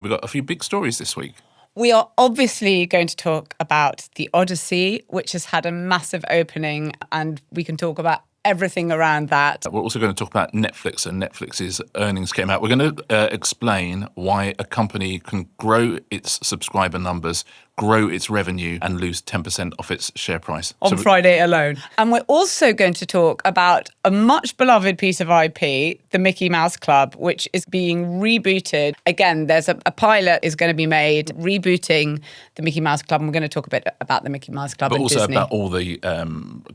We've got a few big stories this week. We are obviously going to talk about the Odyssey, which has had a massive opening, and we can talk about everything around that. We're also going to talk about Netflix, and Netflix's earnings came out. We're going to explain why a company can grow its subscriber numbers, grow its revenue, and lose 10% off its share price. On Friday alone. And we're also going to talk about a much beloved piece of IP, the Mickey Mouse Club, which is being rebooted. Again, there's a pilot is going to be made rebooting the Mickey Mouse Club. And we're going to talk a bit about the Mickey Mouse Club but and also Disney. about all the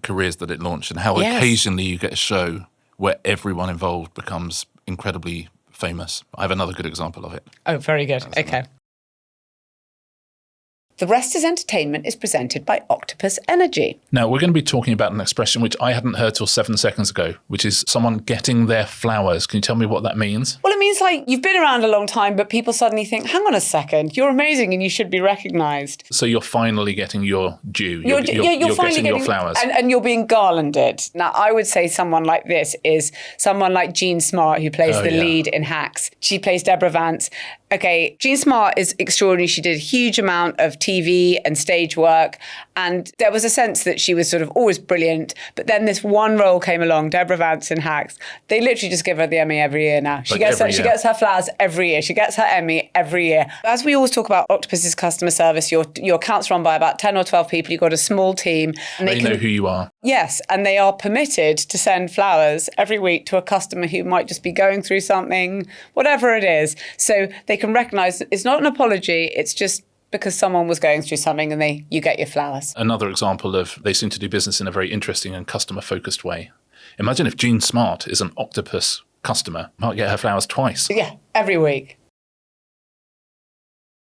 careers that it launched and how occasionally you get a show where everyone involved becomes incredibly famous. I have another good example of it. Oh, very good. Okay. The Rest is Entertainment is presented by Octopus Energy. Now, we're going to be talking about an expression which I hadn't heard till 7 seconds ago, which is someone getting their flowers. Can you tell me what that means? Well, it means like you've been around a long time, but people suddenly think, hang on a second, you're amazing and you should be recognised. So you're finally getting your due. You're finally getting your flowers. And you're being garlanded. Now, I would say someone like this is someone like Jean Smart, who plays the lead in Hacks. She plays Deborah Vance. Okay, Jean Smart is extraordinary. She did a huge amount of TV and stage work, and there was a sense that she was sort of always brilliant. But then this one role came along, Deborah Vance in Hacks. They literally just give her the Emmy every year now. She gets her flowers every year. She gets her Emmy every year. As we always talk about Octopus's customer service, your account's run by about 10 or 12 people. You've got a small team. And they know who you are. Yes, and they are permitted to send flowers every week to a customer who might just be going through something, whatever it is. So they can recognise it's not an apology, it's just because someone was going through something and you get your flowers. Another example of they seem to do business in a very interesting and customer-focused way. Imagine if Jean Smart is an Octopus customer, might get her flowers twice. Yeah, every week.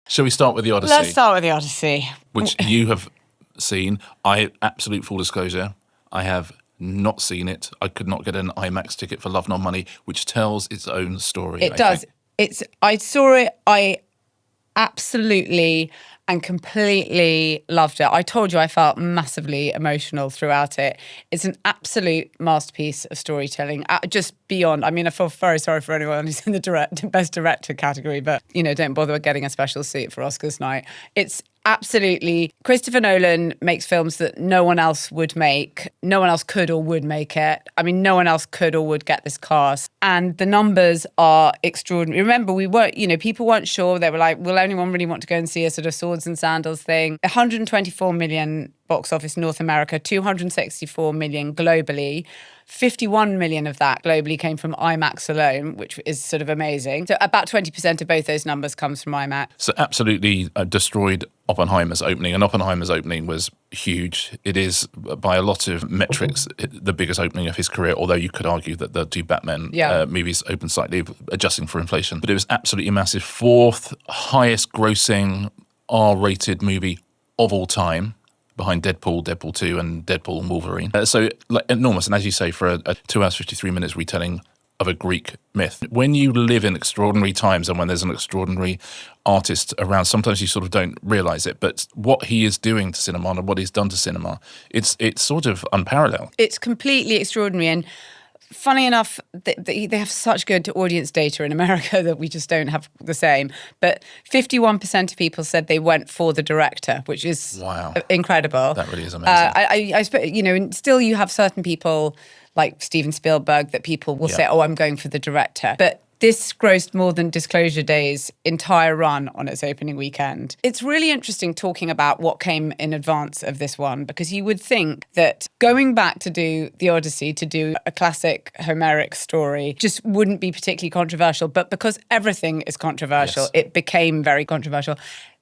Shall we start with the Odyssey? Let's start with the Odyssey. Which you have seen. Absolute full disclosure, I have not seen it. I could not get an IMAX ticket for Love Nor Money, which tells its own story. It does. I saw it. I absolutely and completely loved it. I told you I felt massively emotional throughout it. It's an absolute masterpiece of storytelling, just beyond. I mean, I feel very sorry for anyone who's in the best director category, but, don't bother getting a special seat for Oscars night. It's absolutely. Christopher Nolan makes films that no one else would make. No one else could or would make it. I mean, no one else could or would get this cast. And the numbers are extraordinary. Remember, people weren't sure. They were like, will anyone really want to go and see a sort of swords and sandals thing? 124 million box office North America, 264 million globally. 51 million of that globally came from IMAX alone, which is sort of amazing. So about 20% of both those numbers comes from IMAX. So absolutely destroyed Oppenheimer's opening, and Oppenheimer's opening was huge. It is, by a lot of metrics, the biggest opening of his career, although you could argue that the two Batman movies opened slightly, adjusting for inflation. But it was absolutely massive. Fourth highest grossing R-rated movie of all time, behind Deadpool, Deadpool 2, and Deadpool and Wolverine. So enormous. And as you say, for a 2 hours, 53 minutes retelling of a Greek myth. When you live in extraordinary times and when there's an extraordinary artist around, sometimes you sort of don't realise it. But what he is doing to cinema and what he's done to cinema, it's sort of unparalleled. It's completely extraordinary. And funny enough, they have such good audience data in America that we just don't have the same. But 51% of people said they went for the director, which is incredible. That really is amazing. I suppose, and still you have certain people like Steven Spielberg that people will say, oh, I'm going for the director. But this grossed more than Disclosure Day's entire run on its opening weekend. It's really interesting talking about what came in advance of this one, because you would think that going back to do the Odyssey, to do a classic Homeric story, just wouldn't be particularly controversial. But because everything is controversial, it became very controversial.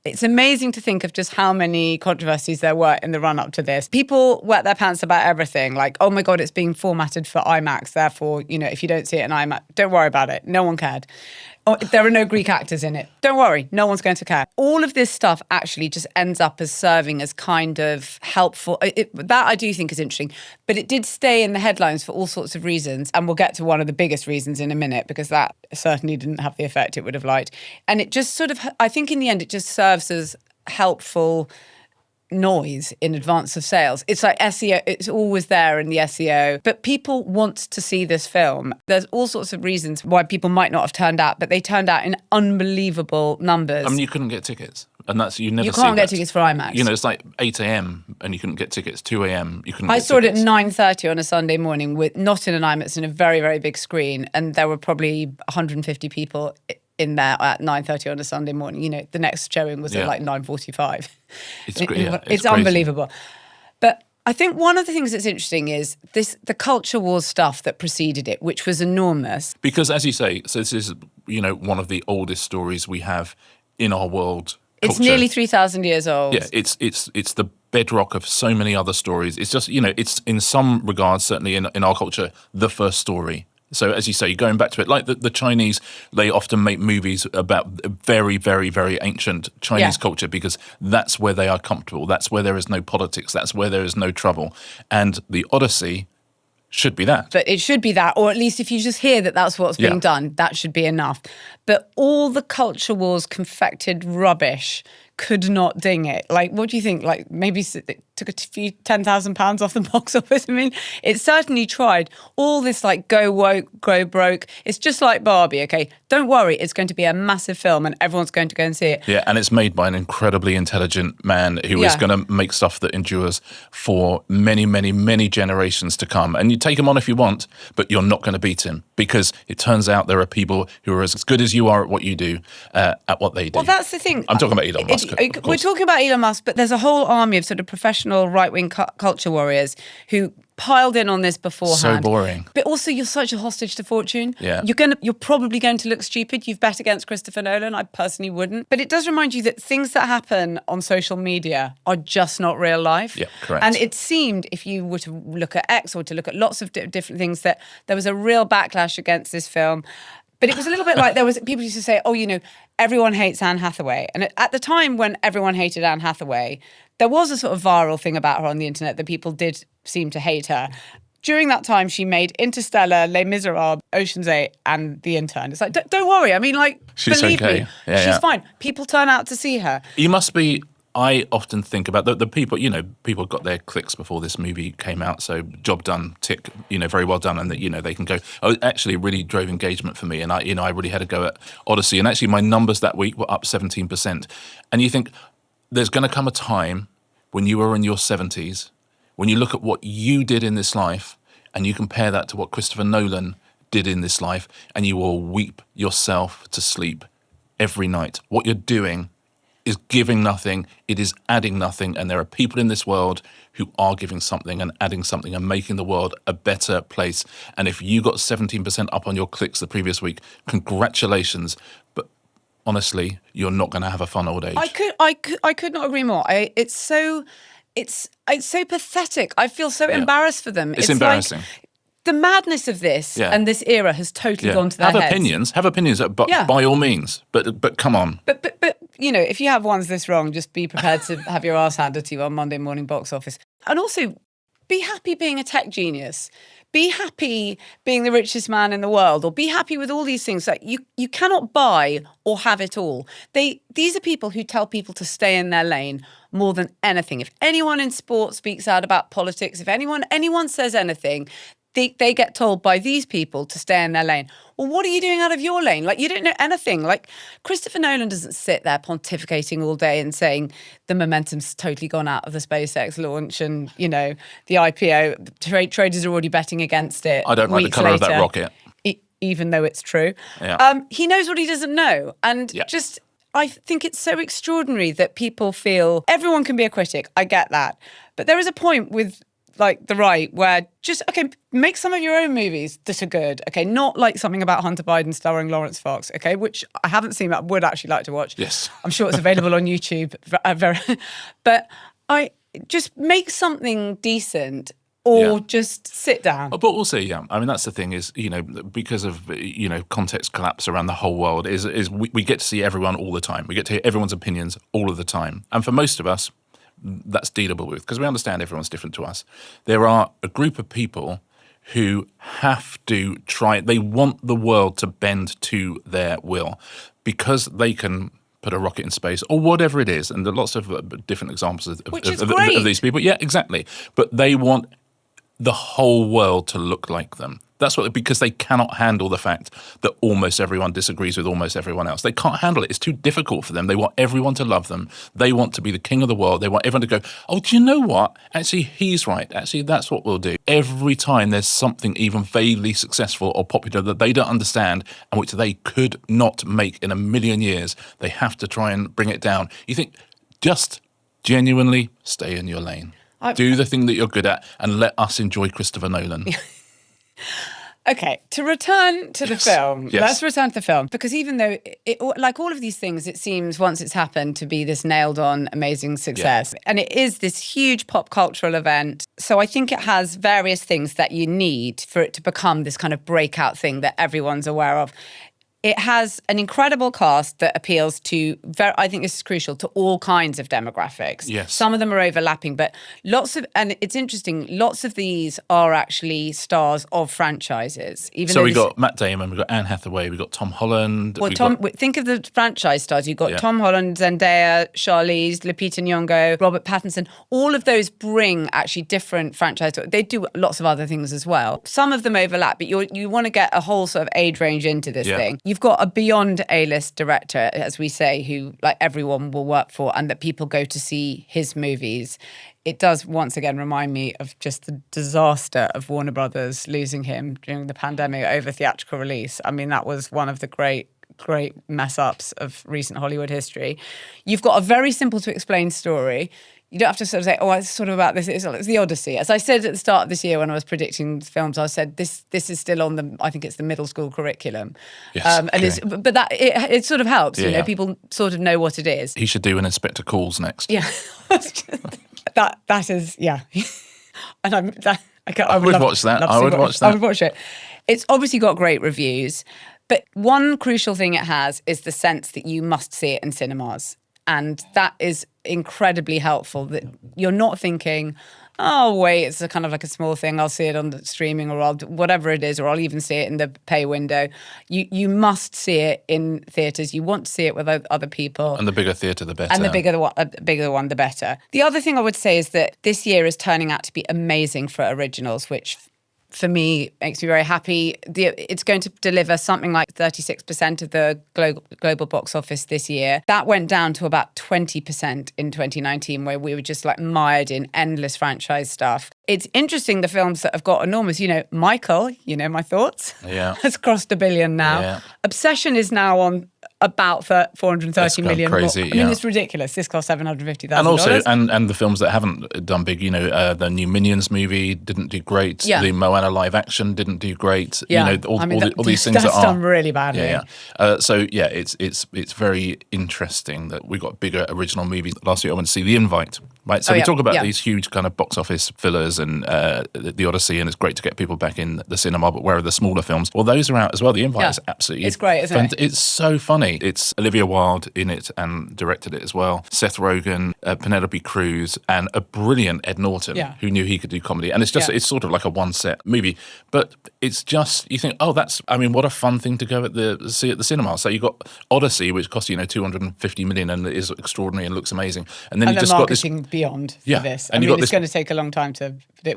It's amazing to think of just how many controversies there were in the run-up to this. People wet their pants about everything, like, oh my God, it's being formatted for IMAX, therefore, if you don't see it in IMAX, don't worry about it. No one cared. Oh, there are no Greek actors in it. Don't worry, no one's going to care. All of this stuff actually just ends up as serving as kind of helpful. That I do think is interesting, but it did stay in the headlines for all sorts of reasons, and we'll get to one of the biggest reasons in a minute, because that certainly didn't have the effect it would have liked. And it just sort of, I think in the end, it just serves as helpful noise in advance of sales. It's like SEO, it's always there in the SEO, but people want to see this film. There's all sorts of reasons why people might not have turned out, but they turned out in unbelievable numbers. I mean, you couldn't get tickets. And that's, you never You see can't that. get tickets for IMAX. You know, it's like 8 a.m. and you couldn't get tickets. 2 a.m. you couldn't I get saw tickets. it at 9:30 on a Sunday morning, with not in an IMAX, in a very, very big screen, and there were probably 150 people in there at 9:30 on a Sunday morning. You know, the next showing was at like 9:45. It's unbelievable. But I think one of the things that's interesting is the culture wars stuff that preceded it, which was enormous. Because as you say, so this is, you know, one of the oldest stories we have in our world. It's nearly 3,000 years old. Yeah, it's the bedrock of so many other stories. It's just, you know, it's in some regards, certainly in our culture, the first story. So as you say, going back to it, like the Chinese, they often make movies about very, very, very ancient Chinese culture because that's where they are comfortable. That's where there is no politics. That's where there is no trouble. And the Odyssey should be that. But it should be that, or at least if you just hear that that's what's being done, that should be enough. But all the culture wars confected rubbish could not ding it. Like, what do you think? Like, maybe it took a few £10,000 off the box office. I mean, it certainly tried. All this like go woke, go broke. It's just like Barbie, okay? Don't worry, it's going to be a massive film and everyone's going to go and see it. Yeah, and it's made by an incredibly intelligent man who is going to make stuff that endures for many, many, many generations to come. And you take him on if you want, but you're not going to beat him because it turns out there are people who are as good as you are at what you do, at what they do. Well, that's the thing. I'm talking about Elon Musk. We're talking about Elon Musk, but there's a whole army of sort of professional right-wing culture warriors who piled in on this beforehand. So boring. But also, you're such a hostage to fortune. Yeah. You're probably going to look stupid. You've bet against Christopher Nolan. I personally wouldn't. But it does remind you that things that happen on social media are just not real life. Yeah, correct. And it seemed, if you were to look at X or to look at lots of different things, that there was a real backlash against this film. But it was a little bit like people used to say, oh, you know, everyone hates Anne Hathaway. And at the time when everyone hated Anne Hathaway, there was a sort of viral thing about her on the internet that people did seem to hate her. During that time, she made Interstellar, Les Miserables, Ocean's 8, and The Intern. It's like, don't worry. I mean, like, she's believe okay. me, she's fine. People turn out to see her. You must be... I often think about the people, you know, people got their clicks before this movie came out, so job done, tick, you know, very well done, and that, you know, they can go, oh, actually it really drove engagement for me, and I really had a go at Odyssey, and actually my numbers that week were up 17%. And you think, there's going to come a time when you are in your 70s, when you look at what you did in this life, and you compare that to what Christopher Nolan did in this life, and you will weep yourself to sleep every night. What you're doing is giving nothing, it is adding nothing, and there are people in this world who are giving something and adding something and making the world a better place. And if you got 17% up on your clicks the previous week, congratulations. But honestly, you're not going to have a fun old age. I could not agree more. It's so pathetic. I feel so embarrassed for them. It's embarrassing. Like, the madness of this and this era has totally gone to their heads. Have opinions, but by all means. But come on. But you know, if you have ones this wrong, just be prepared to have your ass handed to you on Monday morning box office. And also, be happy being a tech genius. Be happy being the richest man in the world, or be happy with all these things. Like you cannot buy or have it all. These are people who tell people to stay in their lane more than anything. If anyone in sport speaks out about politics, if anyone says anything, they get told by these people to stay in their lane. Well, what are you doing out of your lane? Like, you don't know anything. Like, Christopher Nolan doesn't sit there pontificating all day and saying the momentum's totally gone out of the SpaceX launch and, you know, the IPO. Traders are already betting against it. I don't like the colour of that rocket. Even though it's true. Yeah. He knows what he doesn't know. And just... I think it's so extraordinary that people feel everyone can be a critic. I get that. But there is a point with... like the right, where just, okay, make some of your own movies that are good, okay? Not like something about Hunter Biden starring Lawrence Fox, okay? Which I haven't seen, but I would actually like to watch. Yes. I'm sure it's available on YouTube. But I just make something decent or just sit down. But also, I mean, that's the thing is, you know, because of, you know, context collapse around the whole world is we get to see everyone all the time. We get to hear everyone's opinions all of the time. And for most of us, that's dealable with, because we understand everyone's different to us. There are a group of people who have to try, they want the world to bend to their will because they can put a rocket in space or whatever it is. And there are lots of different examples of these people. Yeah, exactly. But they want the whole world to look like them. That's because they cannot handle the fact that almost everyone disagrees with almost everyone else. They can't handle it. It's too difficult for them. They want everyone to love them. They want to be the king of the world. They want everyone to go, oh, do you know what? Actually, he's right. Actually, that's what we'll do. Every time there's something even vaguely successful or popular that they don't understand and which they could not make in a million years, they have to try and bring it down. You think, just genuinely stay in your lane. Do the thing that you're good at and let us enjoy Christopher Nolan. Okay, to return to the film, let's return to the film, because even though, like all of these things, it seems once it's happened to be this nailed-on, amazing success. Yeah. And it is this huge pop cultural event. So I think it has various things that you need for it to become this kind of breakout thing that everyone's aware of. It has an incredible cast that appeals to, I think this is crucial, to all kinds of demographics. Yes. Some of them are overlapping, but and it's interesting, lots of these are actually stars of franchises. So we got Matt Damon, we've got Anne Hathaway, we've got Tom Holland. Well, think of the franchise stars. You've got Tom Holland, Zendaya, Charlize, Lupita Nyong'o, Robert Pattinson. All of those bring actually different franchises. They do lots of other things as well. Some of them overlap, but you want to get a whole sort of age range into this thing. You've got a beyond A-list director, as we say, who like everyone will work for and that people go to see his movies. It does once again remind me of just the disaster of Warner Brothers losing him during the pandemic over theatrical release. I mean, that was one of the great mess-ups of recent Hollywood history. You've got a very simple to explain story. You don't have to sort of say, oh, it's sort of about this. It's the Odyssey. As I said at the start of this year when I was predicting films, I said this is still on I think it's the middle school curriculum. Yes, but that it sort of helps, you know, people sort of know what it is. He should do an Inspector Calls next. Yeah. that is, yeah. And I would watch that. I would watch that. I would watch it. It's obviously got great reviews, but one crucial thing it has is the sense that you must see it in cinemas. And that is incredibly helpful, that you're not thinking, oh, wait, it's a kind of like a small thing. I'll see it on the streaming or whatever it is, or I'll even see it in the pay window. You must see it in theatres. You want to see it with other people. And the bigger theatre, the better. And the bigger the one, the better. The other thing I would say is that this year is turning out to be amazing for originals, which for me makes me very happy. It's going to deliver something like 36% of the global box office this year. That went down to about 20% in 2019, where we were just like mired in endless franchise stuff. It's interesting, the films that have got enormous, Michael, my thoughts, has crossed $1 billion now. Yeah. Obsession is now on about 430 million. Crazy, I mean, it's ridiculous. This cost $750,000. And also, and the films that haven't done big, the new Minions movie didn't do great. Yeah. The Moana live action didn't do great. Yeah. All these things that's done really badly. Yeah. It's very interesting that we got bigger original movies. Last week I went to see The Invite. Right, so we talk about these huge kind of box office fillers and the Odyssey, and it's great to get people back in the cinema, but where are the smaller films? Well, those are out as well. The Invite is absolutely... It's great, isn't it? It's so funny. It's Olivia Wilde in it and directed it as well. Seth Rogen, Penelope Cruz, and a brilliant Ed Norton, who knew he could do comedy. And it's just, it's sort of like a one-set movie. But it's just, you think, what a fun thing to go see at the cinema. So you've got Odyssey, which cost, $250 million and is extraordinary and looks amazing. And then you just got this... beyond for this. And it's going to take a long time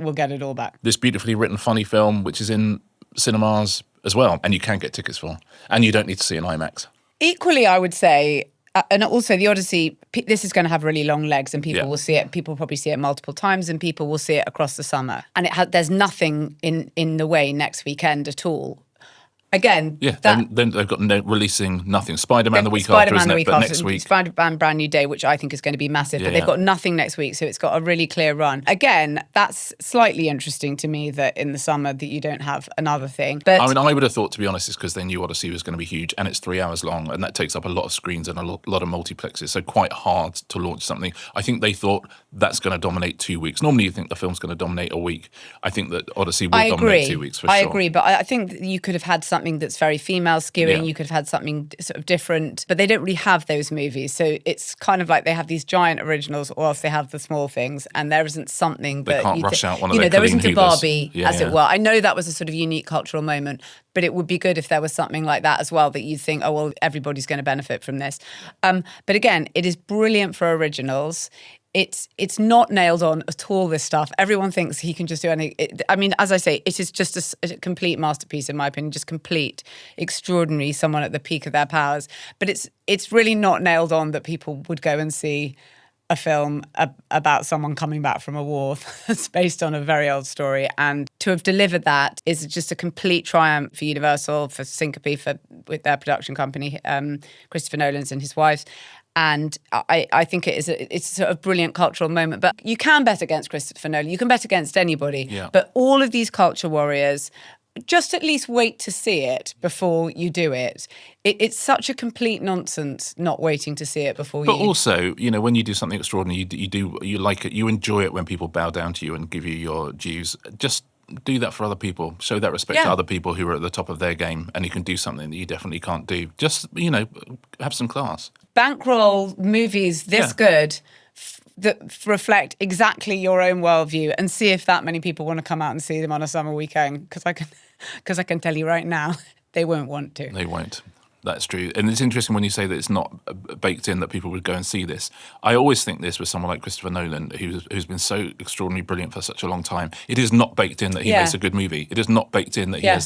we'll get it all back. This beautifully written, funny film, which is in cinemas as well, and you can get tickets for, and you don't need to see an IMAX. Equally, I would say, and also the Odyssey, this is going to have really long legs, and people will see it. People will probably see it multiple times, and people will see it across the summer. And there's nothing in the way next weekend at all. Again, then they've got releasing nothing. Spider-Man the week after, isn't it? But next week, Spider-Man Brand New Day, which I think is going to be massive. But they've got nothing next week, so it's got a really clear run. Again, that's slightly interesting to me that in the summer that you don't have another thing. But I would have thought, to be honest, it's because they knew Odyssey was going to be huge, and it's 3 hours long, and that takes up a lot of screens and a lot of multiplexes. So quite hard to launch something. I think they thought that's going to dominate 2 weeks. Normally, you think the film's going to dominate a week. I think that Odyssey will dominate 2 weeks for sure. I agree, but I think that you could have had something something that's very female skewing. You could have had something sort of different, but they don't really have those movies. So it's kind of like they have these giant originals, or else they have the small things, and there isn't something they that can't rush out one of you know, their there isn't a Colleen Barbie, Hoovers. as it were. I know that was a sort of unique cultural moment, but it would be good if there was something like that as well, that you think, oh, well, everybody's going to benefit from this. But again, it is brilliant for originals. It's not nailed on at all, this stuff. Everyone thinks he can just do anything. I mean, as I say, it is just a complete masterpiece, in my opinion, just complete, extraordinary, someone at the peak of their powers. But it's really not nailed on that people would go and see a film about someone coming back from a war that's based on a very old story. And to have delivered that is just a complete triumph for Universal, for Syncope, with their production company, Christopher Nolan's and his wife's. And I think it's a sort of brilliant cultural moment. But you can bet against Christopher Nolan. You can bet against anybody. Yeah. But all of these culture warriors, just at least wait to see it before you do it. It's such a complete nonsense not waiting to see it before But also, you know, when you do something extraordinary, you like it. You enjoy it when people bow down to you and give you your dues. Just do that for other people. Show that respect to other people who are at the top of their game, and you can do something that you definitely can't do. Just, you know, have some class. Bankroll movies this good that reflect exactly your own worldview, and see if that many people want to come out and see them on a summer weekend. Because I can tell you right now, they won't want to. They won't. That's true. And it's interesting when you say that it's not baked in that people would go and see this. I always think this with someone like Christopher Nolan, who's been so extraordinarily brilliant for such a long time. It is not baked in that he makes a good movie. It is not baked in that he has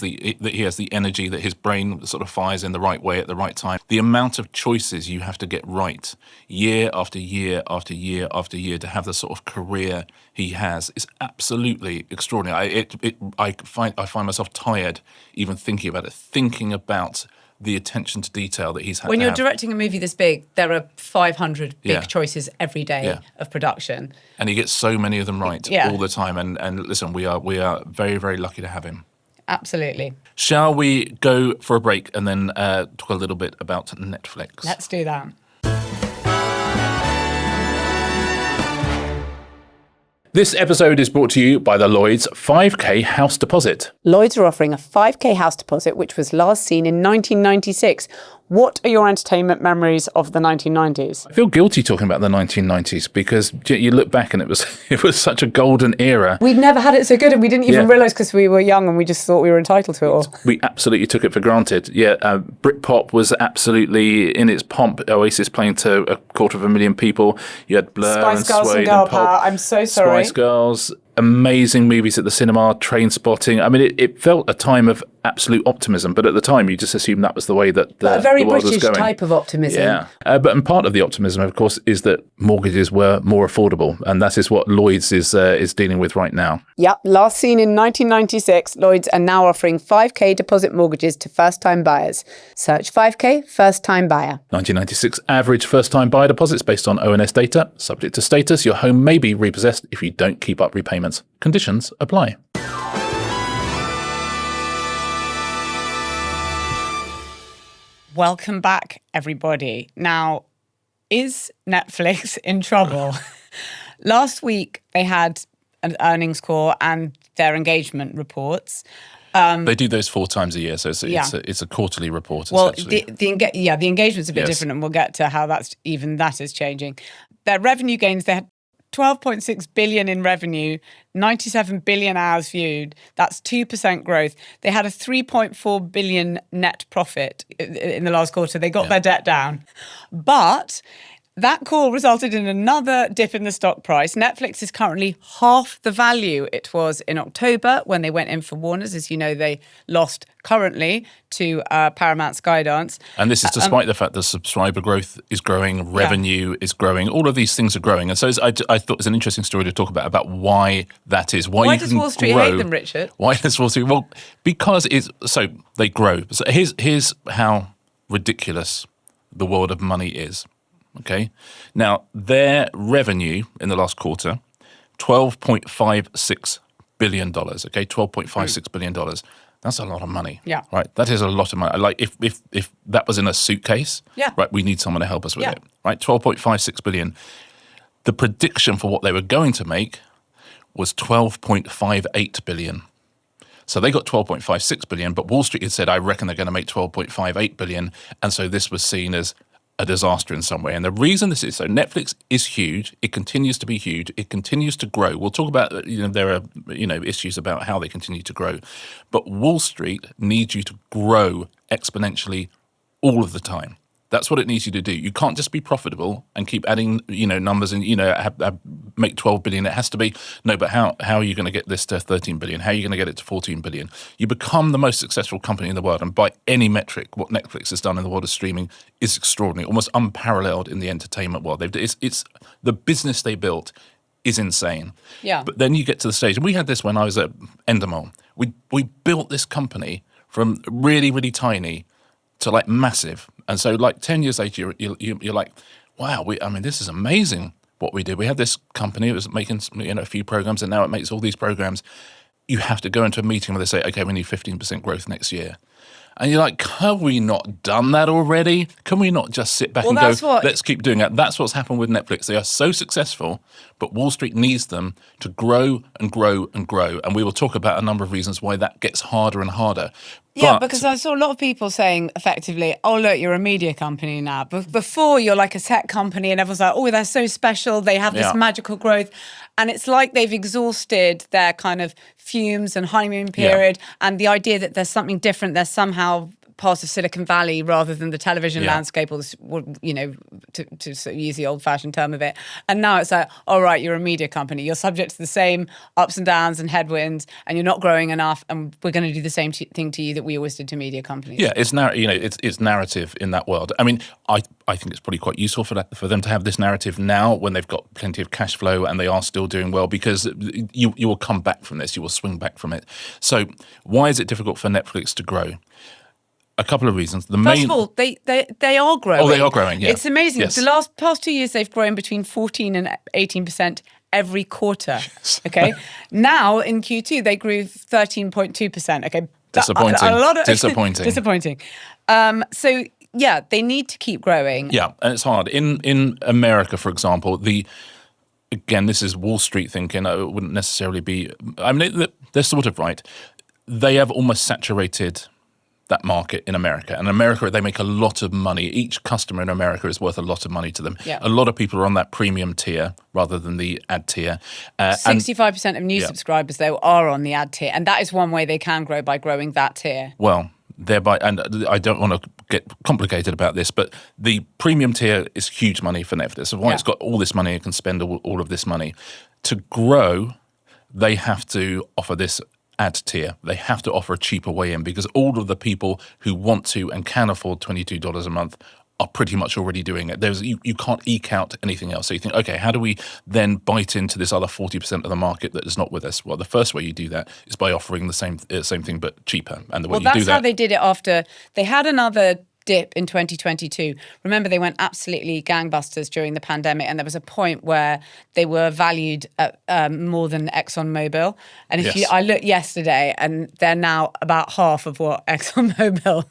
the energy, that his brain sort of fires in the right way at the right time. The amount of choices you have to get right year after year after year after year to have the sort of career he has is absolutely extraordinary. I find myself tired even thinking about the attention to detail that he's had. When you're directing a movie this big, there are 500 big choices every day of production. And he gets so many of them right all the time. And listen, we are very, very lucky to have him. Absolutely. Shall we go for a break and then talk a little bit about Netflix? Let's do that. This episode is brought to you by the Lloyds 5K house deposit. Lloyds are offering a 5K house deposit, which was last seen in 1996. What are your entertainment memories of the 1990s? I feel guilty talking about the 1990s because you look back and it was such a golden era. We'd never had it so good, and we didn't even realise because we were young and we just thought we were entitled to it all. We absolutely took it for granted. Yeah, Britpop was absolutely in its pomp. Oasis playing to 250,000 people. You had Blur Spice and Girls Suede and Girl and Pulp. Power. I'm so sorry. Spice Girls. Amazing movies at the cinema, Train Spotting. I mean, it felt a time of absolute optimism, but at the time you just assumed that was the way that the world was going. A very British type of optimism. Yeah, and part of the optimism, of course, is that mortgages were more affordable, and that is what Lloyds is dealing with right now. Yep, last seen in 1996, Lloyds are now offering 5K deposit mortgages to first-time buyers. Search 5K first-time buyer. 1996 average first-time buyer deposits based on ONS data. Subject to status, your home may be repossessed if you don't keep up repayments. Conditions apply. Welcome back, everybody. Now, is Netflix in trouble? Last week, they had an earnings call and their engagement reports. They do those 4 times a year, so it's a quarterly report. Well, the engagement's a bit different, and we'll get to how that is changing. Their revenue gains, they had 12.6 billion in revenue, 97 billion hours viewed. That's 2% growth. They had a 3.4 billion net profit in the last quarter. They got their debt down. But that call resulted in another dip in the stock price. Netflix is currently half the value it was in October when they went in for Warner's. As you know, they lost currently to Paramount Skydance. And this is despite the fact that subscriber growth is growing, revenue is growing, all of these things are growing. And so I thought it was an interesting story to talk about why that is. Why does Wall Street hate them, Richard? Why does Wall Street? Well, because they grow. So here's how ridiculous the world of money is. Okay. Now, their revenue in the last quarter, $12.56 billion. Okay, $12.56 billion. That's a lot of money. Yeah. Right. That is a lot of money. Like if that was in a suitcase, right, we need someone to help us with it. Right. 12.56 billion. The prediction for what they were going to make was 12.58 billion. So they got 12.56 billion, but Wall Street had said, I reckon they're going to make 12.58 billion. And so this was seen as a disaster in some way. And the reason this is, so Netflix is huge. It continues to be huge. It continues to grow. We'll talk about, there are, issues about how they continue to grow. But Wall Street needs you to grow exponentially all of the time. That's what it needs you to do. You can't just be profitable and keep adding, numbers and, make 12 billion. It has to be, no, but how are you going to get this to 13 billion? How are you going to get it to 14 billion? You become the most successful company in the world. And by any metric, what Netflix has done in the world of streaming is extraordinary, almost unparalleled in the entertainment world. It's the business they built is insane. Yeah. But then you get to the stage, and we had this when I was at Endemol. We built this company from really, really tiny to like massive. And so like 10 years later, you're like, wow, this is amazing what we did. We had this company, it was making a few programs, and now it makes all these programs. You have to go into a meeting where they say, okay, we need 15% growth next year. And you're like, have we not done that already? Can we not just sit back and go, let's keep doing it? That's what's happened with Netflix. They are so successful, but Wall Street needs them to grow and grow and grow. And we will talk about a number of reasons why that gets harder and harder. Yeah, because I saw a lot of people saying effectively, oh, look, you're a media company now. Before, you're like a tech company and everyone's like, oh, they're so special. They have this magical growth. And it's like they've exhausted their kind of fumes and honeymoon period and the idea that there's something different. There's somehow part of Silicon Valley rather than the television landscape, or to sort of use the old-fashioned term of it. And now it's like, all right, you're a media company. You're subject to the same ups and downs and headwinds, and you're not growing enough. And we're going to do the same thing to you that we always did to media companies. Yeah, it's narrative in that world. I mean, I think it's probably quite useful for them to have this narrative now when they've got plenty of cash flow and they are still doing well, because you will come back from this. You will swing back from it. So why is it difficult for Netflix to grow? A couple of reasons. First of all, they are growing. Oh, they are growing, yeah. It's amazing. Yes. The past 2 years, they've grown between 14 and 18% every quarter. Yes. Okay. Now, in Q2, they grew 13.2%. Okay. Disappointing. Disappointing. So, yeah, they need to keep growing. Yeah, and it's hard. In America, for example, again, this is Wall Street thinking. It wouldn't necessarily be... they're sort of right. They have almost saturated that market in America. And in America, they make a lot of money. Each customer in America is worth a lot of money to them. Yeah. A lot of people are on that premium tier rather than the ad tier. 65% of new subscribers, though, are on the ad tier. And that is one way they can grow, by growing that tier. Well, thereby, and I don't want to get complicated about this, but the premium tier is huge money for Netflix. So why it's got all this money, it can spend all of this money. To grow, they have to offer this ad tier. They have to offer a cheaper way in, because all of the people who want to and can afford $22 a month are pretty much already doing it. You can't eke out anything else. So you think, okay, how do we then bite into this other 40% of the market that is not with us? Well, the first way you do that is by offering the same thing but cheaper. And the way you do that, that's how they did it after they had another dip in 2022. Remember, they went absolutely gangbusters during the pandemic, and there was a point where they were valued at more than ExxonMobil. And I looked yesterday, and they're now about half of what ExxonMobil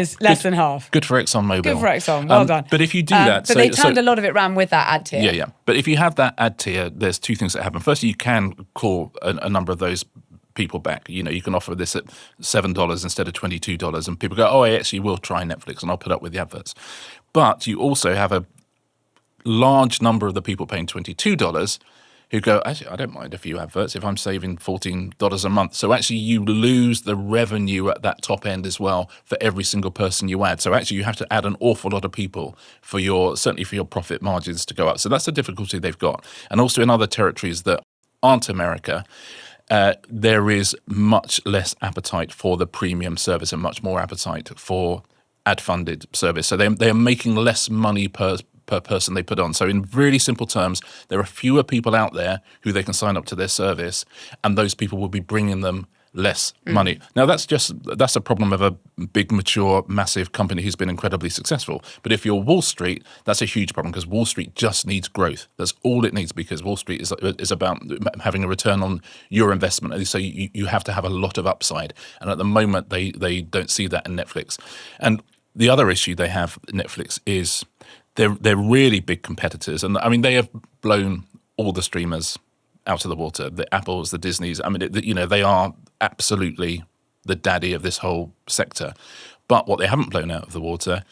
is. Less than half. Good for ExxonMobil. Good for Exxon. Well done. But if you do that... But they turned a lot of it around with that ad tier. Yeah. But if you have that ad tier, there's two things that happen. Firstly, you can call a number of those people back. You can offer this at $7 instead of $22, and people go, oh, I actually will try Netflix and I'll put up with the adverts. But you also have a large number of the people paying $22 who go, actually, I don't mind a few adverts if I'm saving $14 a month. So actually you lose the revenue at that top end as well for every single person you add. So actually you have to add an awful lot of people certainly for your profit margins to go up. So that's the difficulty they've got. And also in other territories that aren't America, there is much less appetite for the premium service and much more appetite for ad-funded service. So they are making less money per person they put on. So in really simple terms, there are fewer people out there who they can sign up to their service, and those people will be bringing them less money. Now, that's a problem of a big, mature, massive company who's been incredibly successful. But if you're Wall Street, that's a huge problem, because Wall Street just needs growth. That's all it needs, because Wall Street is about having a return on your investment. And so you have to have a lot of upside. And at the moment, they don't see that in Netflix. And the other issue they have in Netflix is they're really big competitors. And I mean, they have blown all the streamers out of the water. The Apples, the Disneys. I mean, they are absolutely the daddy of this whole sector. But what they haven't blown out of the water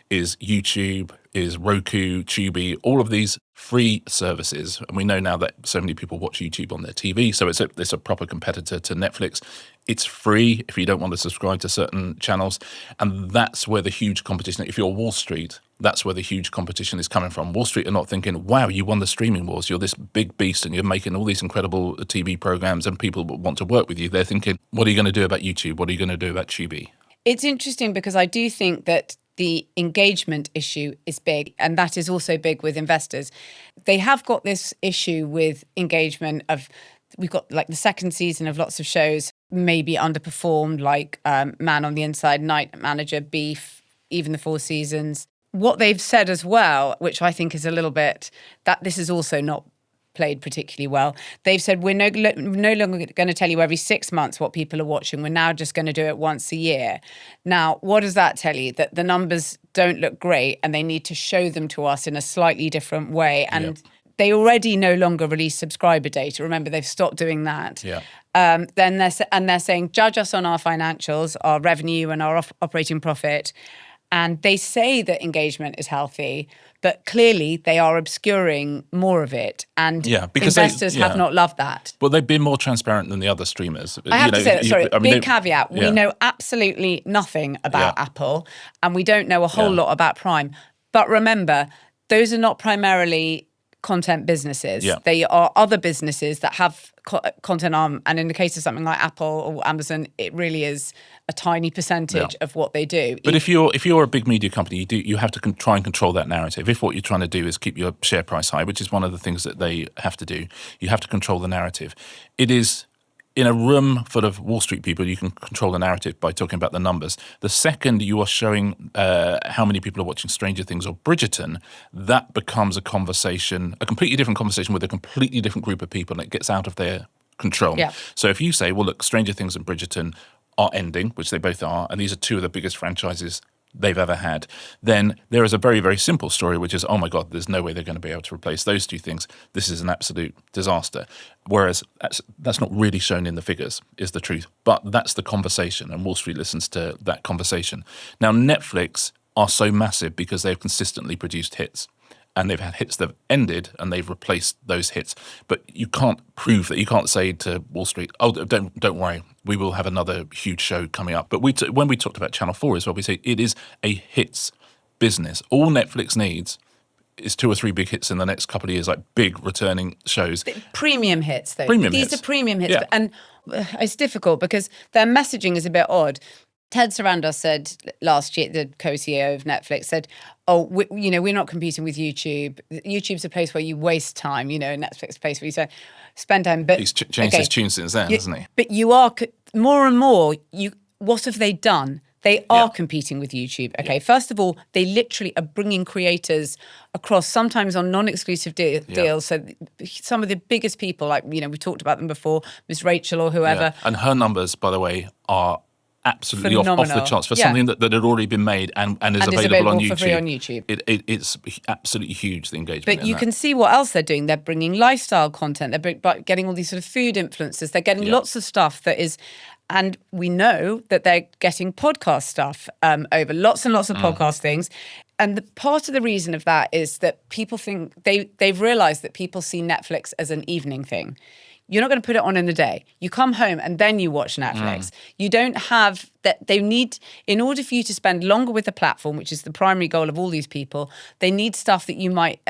is YouTube, is Roku, Tubi, all of these free services. And we know now that so many people watch YouTube on their TV, so it's a proper competitor to Netflix. It's free if you don't want to subscribe to certain channels. And that's where the huge competition, if you're Wall Street, that's where the huge competition is coming from. Wall Street are not thinking, wow, you won the streaming wars. You're this big beast and you're making all these incredible TV programs and people want to work with you. They're thinking, what are you going to do about YouTube? What are you going to do about Tubi? It's interesting because I do think that the engagement issue is big, and that is also big with investors. They have got this issue with engagement of, we've got like the second season of lots of shows maybe underperformed, like Man on the Inside, Night Manager, Beef, even the 4 seasons. What they've said as well, which I think is a little bit, that this is also not played particularly well. They've said, we're no longer going to tell you every 6 months what people are watching. We're now just going to do it once a year. Now, what does that tell you? That the numbers don't look great and they need to show them to us in a slightly different way. And they already no longer release subscriber data. Remember, they've stopped doing that. Yeah. Then they're saying, judge us on our financials, our revenue and our operating profit. And they say that engagement is healthy, but clearly they are obscuring more of it. And investors have not loved that. Well, they've been more transparent than the other streamers. I have to say that, sorry, big caveat. We know absolutely nothing about Apple and we don't know a whole lot about Prime. But remember, those are not primarily content businesses. Yeah. They are other businesses that have content arm. And in the case of something like Apple or Amazon, it really is a tiny percentage of what they do. But if you're a big media company, you have to try and control that narrative. If what you're trying to do is keep your share price high, which is one of the things that they have to do, you have to control the narrative. It is, in a room full of Wall Street people, you can control the narrative by talking about the numbers. The second you are showing how many people are watching Stranger Things or Bridgerton, that becomes a conversation, a completely different conversation with a completely different group of people, and it gets out of their control. Yeah. So if you say, well, look, Stranger Things and Bridgerton are ending, which they both are, and these are 2 of the biggest franchises they've ever had, then there is a very, very simple story, which is, oh my God, there's no way they're going to be able to replace those 2 things. This is an absolute disaster. Whereas that's not really shown in the figures, is the truth. But that's the conversation, and Wall Street listens to that conversation. Now, Netflix are so massive because they've consistently produced hits. And they've had hits that have ended and they've replaced those hits. But you can't prove that. You can't say to Wall Street, oh, don't worry, we will have another huge show coming up. But when we talked about Channel 4 as well, we say it is a hits business. All Netflix needs is 2 or 3 big hits in the next couple of years, like big returning shows. Premium hits, though. These are premium hits. Yeah. And it's difficult because their messaging is a bit odd. Ted Sarandos said last year, the co-CEO of Netflix said, we're not competing with YouTube. YouTube's a place where you waste time, Netflix is a place where you spend time. But he's changed his tune since then, hasn't he? But you are, more and more, what have they done? They are competing with YouTube. Okay, first of all, they literally are bringing creators across, sometimes on non-exclusive deals. So some of the biggest people, like, we talked about them before, Miss Rachel or whoever. Yeah. And her numbers, by the way, are absolutely off the charts for Yeah. something that had already been made and is available on YouTube. For free on YouTube. It's absolutely huge, the engagement. But you can see what else they're doing. They're bringing lifestyle content. They're getting all these sort of food influencers. They're getting lots of stuff that is, and we know that they're getting podcast stuff over, lots and lots of podcast things. And part of the reason of that is that people think they've realised that people see Netflix as an evening thing. You're not going to put it on in the day. You come home and then you watch Netflix. You don't have that. They need, in order for you to spend longer with the platform, which is the primary goal of all these people, they need stuff that you might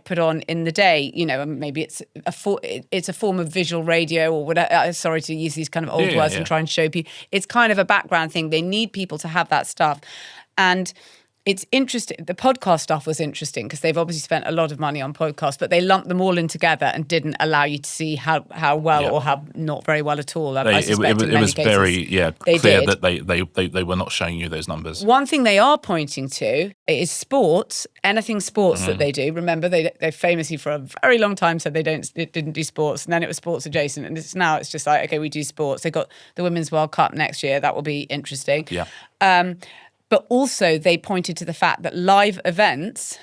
put on in the day. Maybe it's a form of visual radio or whatever. Sorry to use these kind of old words and try and show people. It's kind of a background thing. They need people to have that stuff. And it's interesting. The podcast stuff was interesting because they've obviously spent a lot of money on podcasts, but they lumped them all in together and didn't allow you to see how well or how not very well at all. I suspect in many was cases, very clear that they were not showing you those numbers. One thing they are pointing to is sports, anything sports that they do. Remember, they famously for a very long time said it didn't do sports, and then it was sports adjacent, and it's just like, okay, we do sports. They got the Women's World Cup next year. That will be interesting. Yeah. But also they pointed to the fact that live events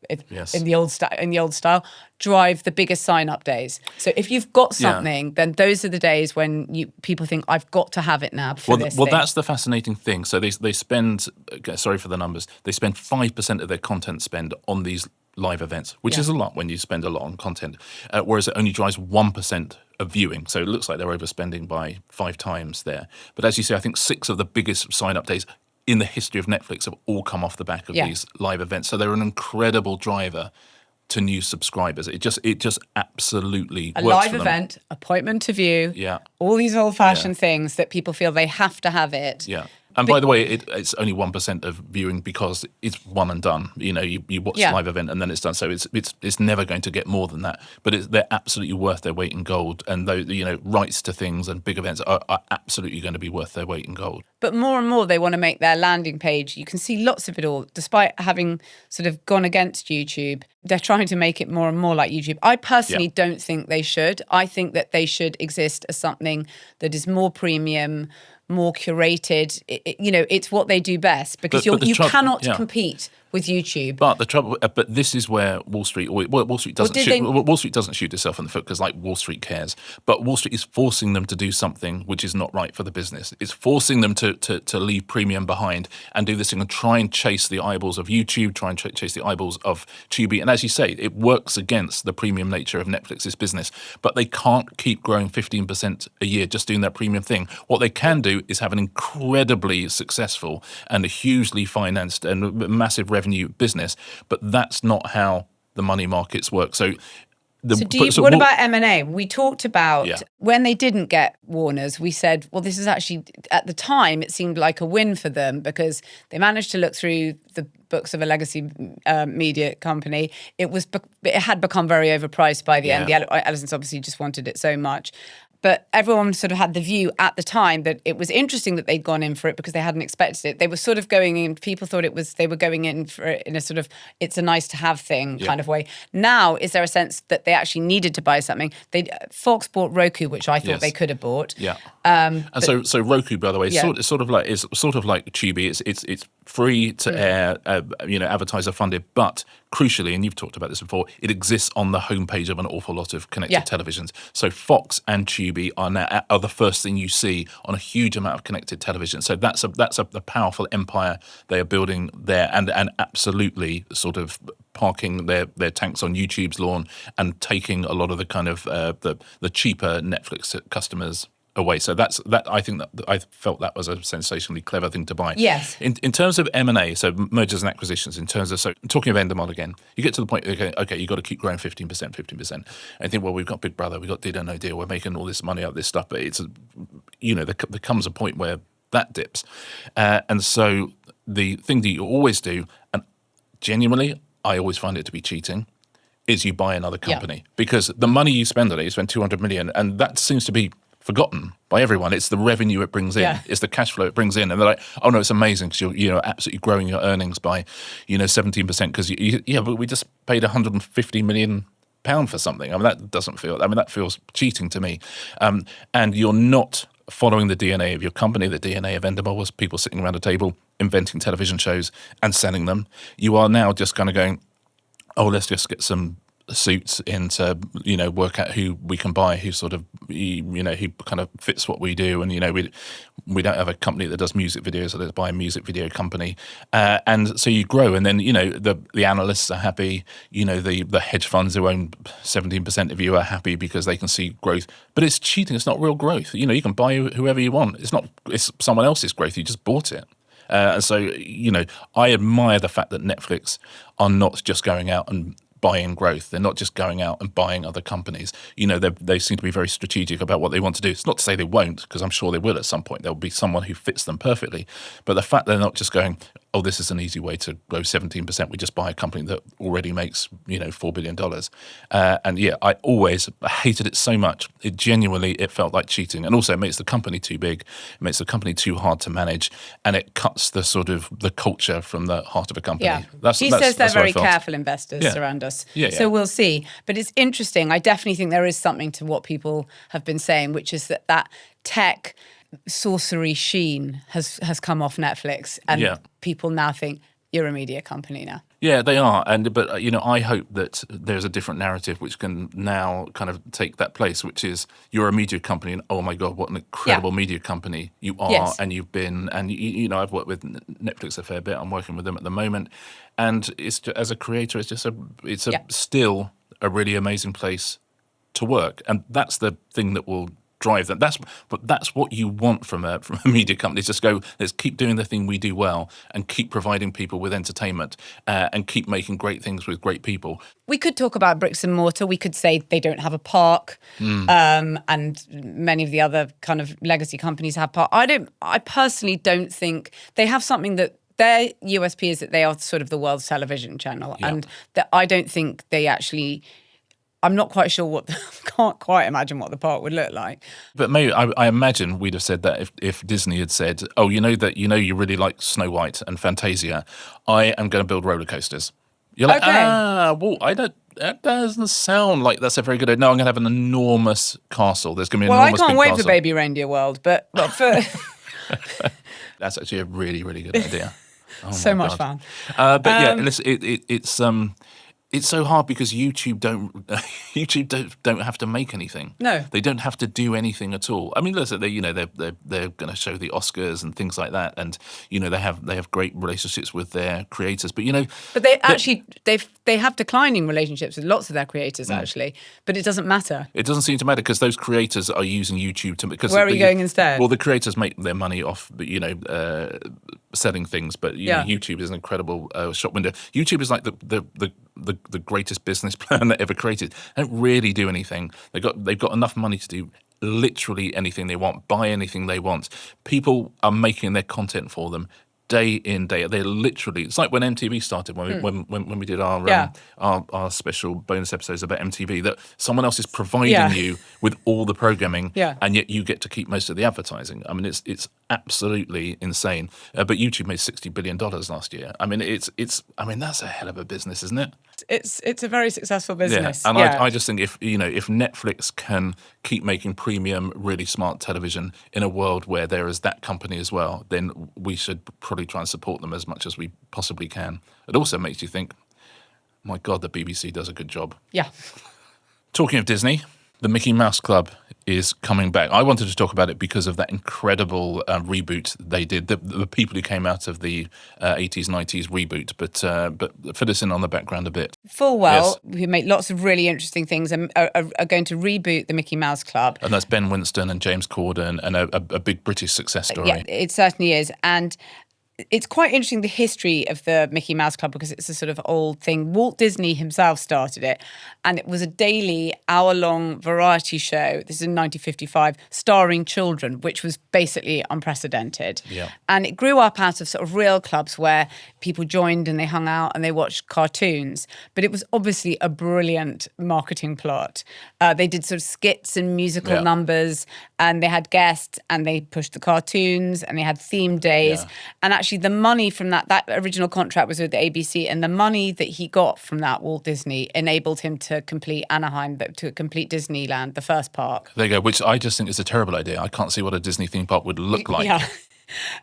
in the old style, drive the biggest sign-up days. So if you've got something, then those are the days when people think, I've got to have it now for this thing. That's the fascinating thing. So they spend, sorry for the numbers, they spend 5% of their content spend on these live events, which is a lot when you spend a lot on content, whereas it only drives 1% of viewing. So it looks like they're overspending by 5 times there. But as you say, I think 6 of the biggest sign-up days in the history of Netflix have all come off the back of these live events. So they're an incredible driver to new subscribers. It just absolutely a works live for them. event, appointment to view, all these old-fashioned things that people feel they have to have it. Yeah. And by the way, it's only 1% of viewing because it's one and done. You know, you watch a live event and then it's done. So it's never going to get more than that. But they're absolutely worth their weight in gold. And those, rights to things and big events are absolutely going to be worth their weight in gold. But more and more, they want to make their landing page. You can see lots of it all, despite having sort of gone against YouTube. They're trying to make it more and more like YouTube. I personally don't think they should. I think that they should exist as something that is more premium, more curated. It's what they do best, because you cannot compete with YouTube. But the trouble, but this is where Wall Street doesn't shoot itself in the foot, because like Wall Street cares. But Wall Street is forcing them to do something which is not right for the business. It's forcing them to leave premium behind and do this thing and try and chase the eyeballs of YouTube, try and chase the eyeballs of Tubi. And as you say, it works against the premium nature of Netflix's business. But they can't keep growing 15% a year just doing that premium thing. What they can do is have an incredibly successful and a hugely financed and massive revenue business, but that's not how the money markets work. So what about M&A? We talked about when they didn't get Warner's, we said, well, this is actually, at the time, it seemed like a win for them because they managed to look through the books of a legacy media company. It had become very overpriced by the end. The Ellisons obviously just wanted it so much. But everyone sort of had the view at the time that it was interesting that they'd gone in for it because they hadn't expected it. They were sort of going in, people thought they were going in for it in a sort of, it's a nice to have thing kind of way. Now, is there a sense that they actually needed to buy something? Fox bought Roku, which I thought they could have bought. Yeah. So Roku, by the way, is sort of like Tubi. It's free to air, advertiser funded, but crucially, and you've talked about this before, it exists on the homepage of an awful lot of connected televisions. So Fox and Tubi are the first thing you see on a huge amount of connected television. So that's a powerful empire they are building there, and absolutely sort of parking their tanks on YouTube's lawn and taking a lot of the kind of the cheaper Netflix customers away. So I think that I felt that was a sensationally clever thing to buy. Yes. In terms of M&A, so mergers and acquisitions, talking of Endemol again, you get to the point, okay, you've got to keep growing 15%. And you think, well, we've got Big Brother, we've got Deal or No Deal, we're making all this money out of this stuff, but it's, there comes a point where that dips. And so the thing that you always do, and genuinely, I always find it to be cheating, is you buy another company. Because the money you spend on it, you spend 200 million, and that seems to be forgotten by everyone. It's the revenue it brings in. It's the cash flow it brings in. And they're like, oh no, it's amazing because you're absolutely growing your earnings by 17% because but we just paid £150 million for something. I mean, that feels cheating to me. And you're not following the DNA of your company. The DNA of Endemol was people sitting around a table inventing television shows and selling them. You are now just kind of going, oh, let's just get some suits in to work out who we can buy, who sort of who kind of fits what we do, and we don't have a company that does music videos, so let's buy a music video company, and so you grow, and then the analysts are happy, the hedge funds who own 17% of you are happy because they can see growth, but it's cheating. It's not real growth. You can buy whoever you want. It's someone else's growth. You just bought it. And so I admire the fact that Netflix are not just going out and buying growth. They're not just going out and buying other companies. They seem to be very strategic about what they want to do. It's not to say they won't, because I'm sure they will at some point. There'll be someone who fits them perfectly. But the fact they're not just going, oh, this is an easy way to grow 17%. We just buy a company that already makes, $4 billion. I always hated it so much. It felt like cheating. And also it makes the company too big. It makes the company too hard to manage. And it cuts the sort of the culture from the heart of a company. Yeah. He says they're very careful investors around us. So we'll see. But it's interesting. I definitely think there is something to what people have been saying, which is that tech sorcery sheen has come off Netflix, and people now think you're a media company now. Yeah, they are, but I hope that there's a different narrative which can now kind of take that place, which is you're a media company, and oh my God, what an incredible media company you are, and you've been, and I've worked with Netflix a fair bit. I'm working with them at the moment, and it's as a creator, it's still a really amazing place to work, and that's the thing that will drive that. That's what you want from a media company. Just go, let's keep doing the thing we do well and keep providing people with entertainment and keep making great things with great people. We could talk about bricks and mortar. We could say they don't have a park, and many of the other kind of legacy companies have park. I personally don't think they have something that their USP is that they are sort of the world's television channel, and that I don't think they actually. I'm not quite sure can't quite imagine what the park would look like. But maybe I imagine we'd have said that if Disney had said, "Oh, you really like Snow White and Fantasia, I am going to build roller coasters." You're like, well, that doesn't sound like that's a very good idea. No, I'm going to have an enormous castle. There's going to be an enormous castle. Well, I can't wait for Baby Reindeer World, but for that's actually a really, really good idea. Oh so much fun. But listen, it's so hard because YouTube don't have to make anything. No, they don't have to do anything at all. I mean, listen, they're going to show the Oscars and things like that, and they have great relationships with their creators. But but they have declining relationships with lots of their creators actually. But it doesn't matter. It doesn't seem to matter because those creators are using YouTube to. Because where are you going instead? Well, the creators make their money off, selling things. But YouTube is an incredible shop window. YouTube is like the greatest business plan that ever created. They don't really do anything. They've got enough money to do literally anything they want, buy anything they want. People are making their content for them day in, day out. They're literally. It's like when MTV started when we did our special bonus episodes about MTV. That someone else is providing you with all the programming, and yet you get to keep most of the advertising. I mean, it's absolutely insane. But YouTube made $60 billion last year. I mean, that's a hell of a business, isn't it? It's a very successful business. Yeah. And I just think if Netflix can keep making premium, really smart television in a world where there is that company as well, then we should probably try and support them as much as we possibly can. It also makes you think, my God, the BBC does a good job. Yeah. Talking of Disney, the Mickey Mouse Club is coming back. I wanted to talk about it because of that incredible reboot they did. The people who came out of the 80s, 90s reboot. But fill us in on the background a bit. Full well, who make lots of really interesting things and are going to reboot the Mickey Mouse Club. And that's Ben Winston and James Corden and a big British success story. Yeah, it certainly is. And it's quite interesting, the history of the Mickey Mouse Club, because it's a sort of old thing. Walt Disney himself started it, and it was a daily hour-long variety show. This is in 1955, starring children, which was basically unprecedented. Yeah. And it grew up out of sort of real clubs where people joined and they hung out and they watched cartoons. But it was obviously a brilliant marketing plot. They did sort of skits and musical numbers, and they had guests, and they pushed the cartoons, and they had theme days. Yeah. And actually the money from that original contract was with the ABC, and the money that he got from that, Walt Disney, enabled him to complete Anaheim, to complete Disneyland, the first park. There you go, which I just think is a terrible idea. I can't see what a Disney theme park would look like. Yeah.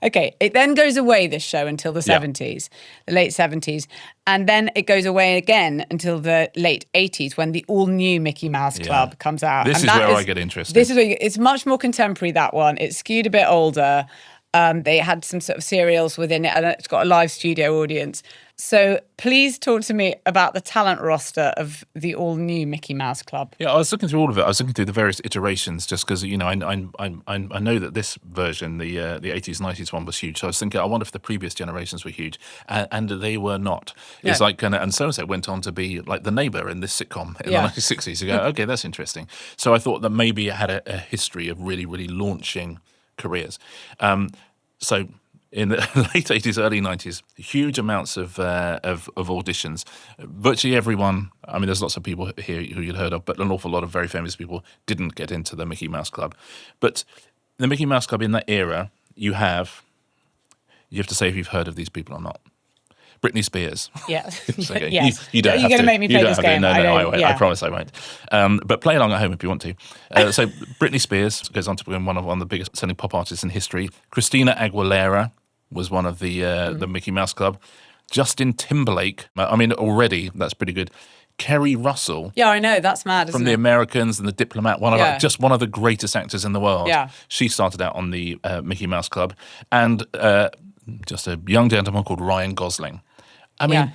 Okay, it then goes away, this show, until the 70s, the late 70s. And then it goes away again until the late 80s when the all-new Mickey Mouse Club comes out. This is where I get interested. It's much more contemporary, that one. It's skewed a bit older. They had some sort of serials within it, and it's got a live studio audience. So please talk to me about the talent roster of the all-new Mickey Mouse Club. Yeah, I was looking through all of it. I was looking through the various iterations just because, I know that this version, the 80s, 90s one was huge. So I was thinking, I wonder if the previous generations were huge. And they were not. It's like, and so-and-so went on to be like the neighbour in this sitcom in the 1960s. You go, okay, that's interesting. So I thought that maybe it had a history of really, really launching careers. So in the late 80s, early 90s, huge amounts of auditions. Virtually everyone, I mean, there's lots of people here who you'd heard of, but an awful lot of very famous people didn't get into the Mickey Mouse Club. But the Mickey Mouse Club in that era, you have to say if you've heard of these people or not. Britney Spears. Yeah. Okay. Yes. You don't have to. You're going to make me play this game. No, I won't. I promise I won't. But play along at home if you want to. So Britney Spears goes on to become one of the biggest selling pop artists in history. Christina Aguilera was one of the Mickey Mouse Club. Justin Timberlake. I mean, already that's pretty good. Kerry Russell. Yeah, I know. That's mad, isn't From The Americans and The Diplomat, just one of the greatest actors in the world. Yeah. She started out on the Mickey Mouse Club. And just a young gentleman called Ryan Gosling. I mean,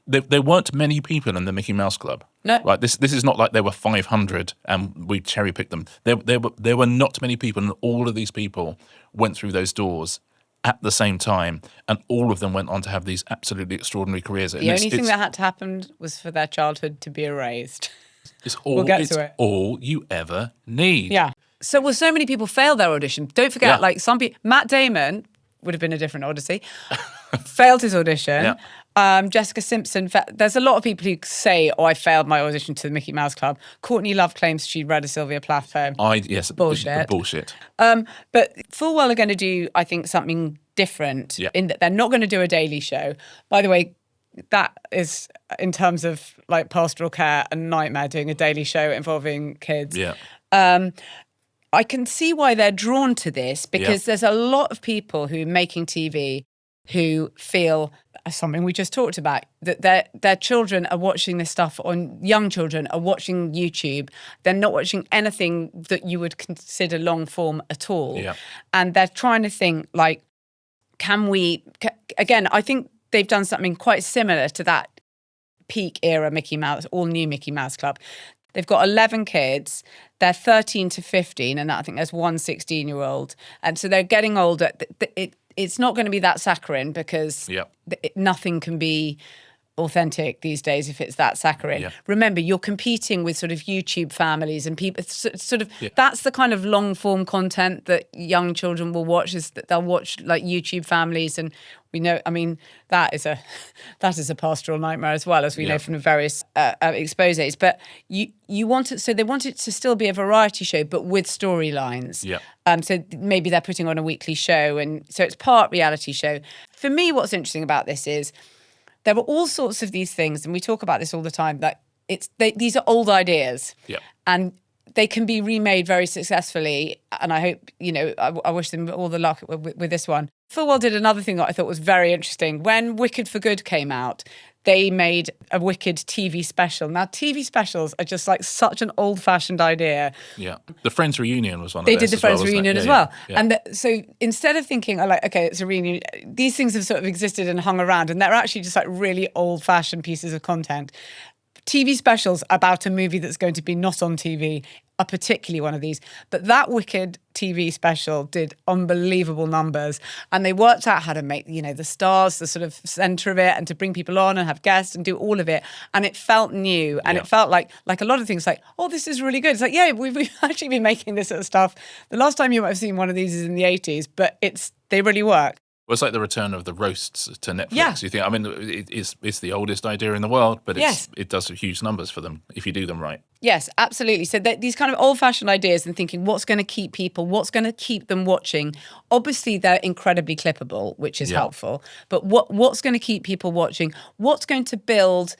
there weren't many people in the Mickey Mouse Club. No. Right, this is not like there were 500 and we cherry-picked them. There were not many people, and all of these people went through those doors at the same time, and all of them went on to have these absolutely extraordinary careers. The only thing that had to happen was for their childhood to be erased. It's all, all you ever need. Yeah. So many people failed their audition. Don't forget, like Matt Damon would have been a different Odyssey, failed his audition. Yeah. Jessica Simpson, there's a lot of people who say, I failed my audition to the Mickey Mouse Club. Courtney Love claims she read a Sylvia Plath poem. Bullshit. But full well are going to do, I think, something different in that they're not going to do a daily show. By the way, that is, in terms of like pastoral care, a nightmare doing a daily show involving kids. Yeah. I can see why they're drawn to this because there's a lot of people who are making TV who feel something we just talked about, that their children are watching this stuff young children are watching YouTube. They're not watching anything that you would consider long form at all. Yeah. And they're trying to think like, again, I think they've done something quite similar to that peak era Mickey Mouse, all new Mickey Mouse Club. They've got 11 kids. They're 13 to 15, and I think there's one 16-year-old. And so they're getting older. It's not going to be that saccharine because nothing can be authentic these days if it's that saccharine. Yeah. Remember, you're competing with sort of YouTube families and people. That's the kind of long form content that young children will watch. Is that they'll watch like YouTube families, and we know. I mean, that is a pastoral nightmare as well, as we know from the various exposés. But you want it, so they want it to still be a variety show, but with storylines. Yeah. So maybe they're putting on a weekly show, and so it's part reality show. For me, what's interesting about this is there were all sorts of these things, and we talk about this all the time, that these are old ideas. Yeah. And they can be remade very successfully. And I hope, I wish them all the luck with this one. Full Well did another thing that I thought was very interesting. When Wicked for Good came out, they made a Wicked TV special. Now, TV specials are just like such an old-fashioned idea. Yeah. The Friends Reunion was one of those. They did the Friends Reunion as well. Yeah. And so instead of thinking, okay, it's a reunion, these things have sort of existed and hung around, and they're actually just like really old-fashioned pieces of content. TV specials about a movie that's going to be not on TV are particularly one of these. But that Wicked TV special did unbelievable numbers, and they worked out how to make, the stars the sort of centre of it, and to bring people on and have guests and do all of it. And it felt new, and it felt like a lot of things like, oh, this is really good. It's like, we've actually been making this sort of stuff. The last time you might have seen one of these is in the 80s, but they really work. Well, it's like the return of the roasts to Netflix. Yeah. You think, it's the oldest idea in the world, but it does huge numbers for them if you do them right. Yes, absolutely. So these kind of old-fashioned ideas and thinking what's going to keep people, what's going to keep them watching. Obviously, they're incredibly clippable, which is helpful. But what's going to keep people watching? What's going to build?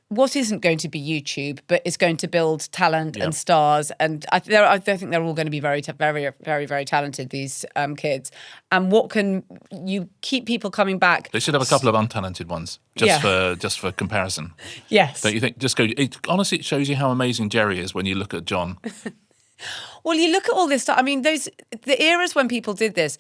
What isn't going to be YouTube, but is going to build talent and stars? And I think they're all going to be very, very, very, very talented, these kids. And what can you keep people coming back? They should have a couple of untalented ones, just for comparison. Yes. Don't you think? Honestly, it shows you how amazing Jerry is when you look at John. Well, you look at all this stuff. I mean, the eras when people did this.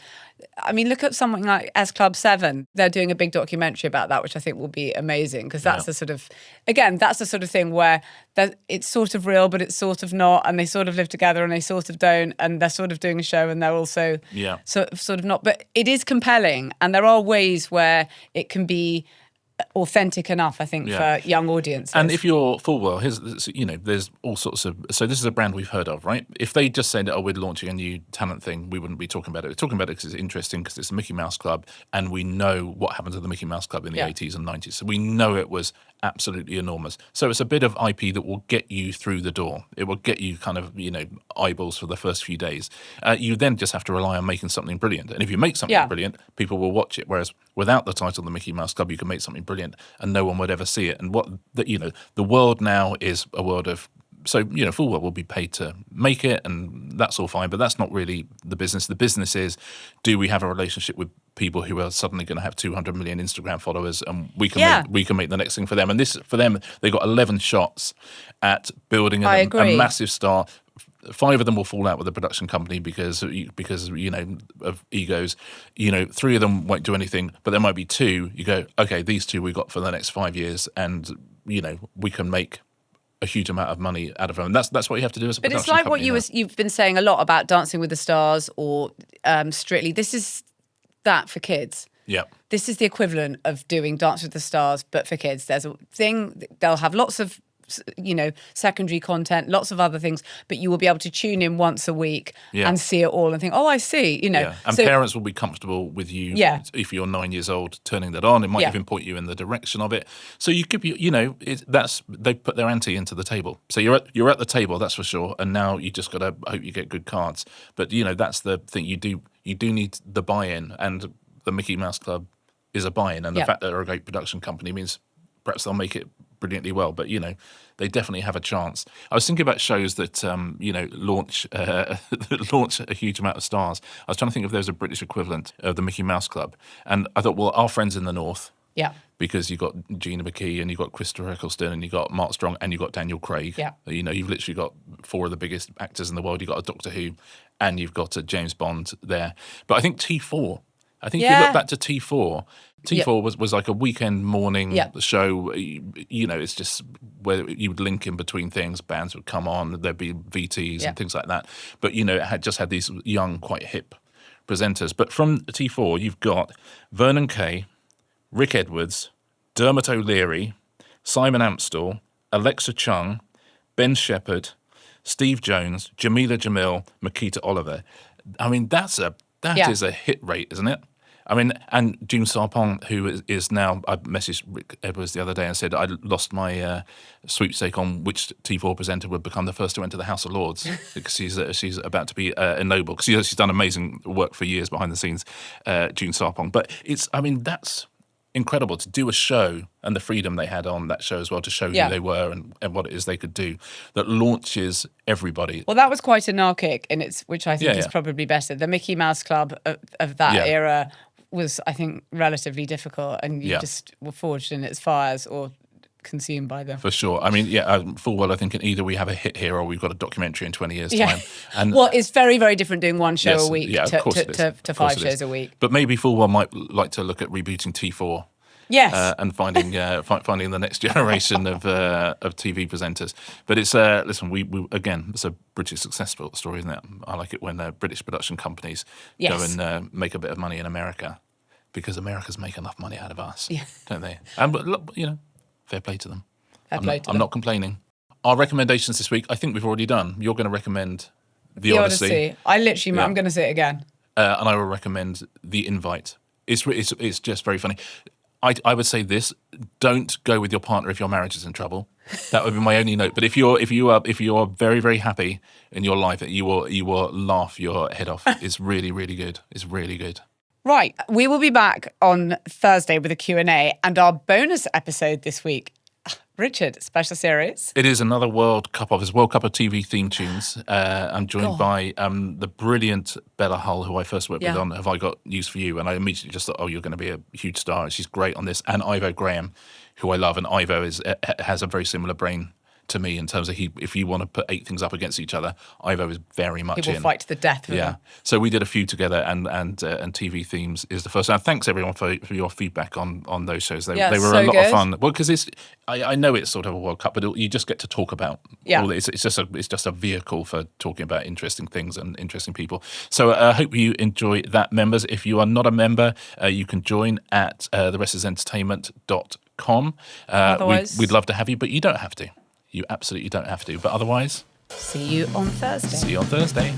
I mean, look at something like S Club 7. They're doing a big documentary about that, which I think will be amazing, because that's the sort of, again, that's the sort of thing where it's sort of real, but it's sort of not, and they sort of live together and they sort of don't, and they're sort of doing a show and they're also sort of not. But it is compelling, and there are ways where it can be authentic enough, I think, for young audiences. And if you're Full Well, there's all sorts of. So this is a brand we've heard of, right? If they just said, "Oh, we're launching a new talent thing," we wouldn't be talking about it. We're talking about it because it's interesting, because it's a Mickey Mouse Club, and we know what happened to the Mickey Mouse Club in the 80s and 90s. So we know it was absolutely enormous. So it's a bit of IP that will get you through the door. It will get you kind of, eyeballs for the first few days. You then just have to rely on making something brilliant. And if you make something brilliant, people will watch it. Whereas without the title The Mickey Mouse Club, you can make something brilliant and no one would ever see it. And the world now is a world of so full well will be paid to make it, and that's all fine. But that's not really the business. The business is, do we have a relationship with people who are suddenly going to have 200 million Instagram followers, and we can make the next thing for them. And this for them, they got 11 shots at building a massive star. 5 of them will fall out with the production company because of egos. 3 of them won't do anything, but there might be 2. You go, okay, these 2 we got for the next 5 years, and we can make a huge amount of money out of them. And that's what you have to do as a production company. But it's like what you've been saying a lot about Dancing with the Stars or Strictly. This is that for kids. Yeah. This is the equivalent of doing Dance with the Stars, but for kids. There's a thing, they'll have lots of secondary content, lots of other things, but you will be able to tune in once a week and see it all and think, oh, I see, And parents will be comfortable with you if you're 9 years old turning that on. It might even point you in the direction of it. So you could be, they've put their ante into the table. So you're at the table, that's for sure. And now you just got to hope you get good cards. But, that's the thing. You do need the buy-in, and the Mickey Mouse Club is a buy-in. And the fact that they're a great production company means perhaps they'll make it brilliantly well, but they definitely have a chance. I was thinking about shows that launch a huge amount of stars. I was trying to think if there's a British equivalent of the Mickey Mouse Club, and I thought, well, Our Friends in the North, because you've got Gina McKee and you've got Christopher Eccleston and you've got Mark Strong and you've got Daniel Craig. You've literally got 4 of the biggest actors in the world. You've got a Doctor Who and you've got a James Bond there. But I think T4. If you look back to T4 was like a weekend morning show. It's just where you would link in between things. Bands would come on, there'd be VTs and things like that. But, it had these young, quite hip presenters. But from T4, you've got Vernon Kay, Rick Edwards, Dermot O'Leary, Simon Amstell, Alexa Chung, Ben Shepherd, Steve Jones, Jamila Jamil, Makita Oliver. I mean, that is a hit rate, isn't it? I mean, and June Sarpong, who is now, I messaged Rick Edwards the other day and said I lost my sweepstake on which T4 presenter would become the first to enter the House of Lords, because she's about to be ennobled. Because she's done amazing work for years behind the scenes, June Sarpong. But that's incredible to do a show, and the freedom they had on that show as well to show who they were and what it is they could do, that launches everybody. Well, that was quite anarchic, which I think is probably better. The Mickey Mouse Club of that era was, I think, relatively difficult, and you just were forged in its fires or consumed by them. For sure. I mean, full well, I think either we have a hit here or we've got a documentary in 20 years' time. And well, it's very, very different doing one show a week to 5 shows a week. But maybe full well might like to look at rebooting T4. Yes, and finding the next generation of TV presenters. But it's listen, we again, it's a British success story, isn't it? I like it when British production companies go and make a bit of money in America, because Americans make enough money out of us, don't they? And but fair play to them. I'm not complaining. Our recommendations this week, I think we've already done. You're going to recommend the Odyssey. I literally, I'm going to say it again. And I will recommend The Invite. It's just very funny. I would say this: don't go with your partner if your marriage is in trouble. That would be my only note. But if you are very, very happy in your life, you will laugh your head off. It's really, really good. It's really good. Right, we will be back on Thursday with a Q&A, and our bonus episode this week, Richard, special series. It is another World Cup of TV theme tunes. I'm joined by the brilliant Bella Hull, who I first worked with on Have I Got News For You? And I immediately just thought, you're going to be a huge star. She's great on this. And Ivo Graham, who I love. And Ivo has a very similar brain to me in terms of if you want to put 8 things up against each other, Ivo is very much in. He will fight to the death for them. So we did a few together, and TV themes is the first. And thanks everyone for your feedback on those shows. They were a lot of fun. Well, because I know it's sort of a World Cup, but you just get to talk about all this. It's just a vehicle for talking about interesting things and interesting people. So I hope you enjoy that, members. If you are not a member, you can join at therestlessentertainment.com. We'd love to have you, but you don't have to. You absolutely don't have to. But otherwise, see you on Thursday. See you on Thursday.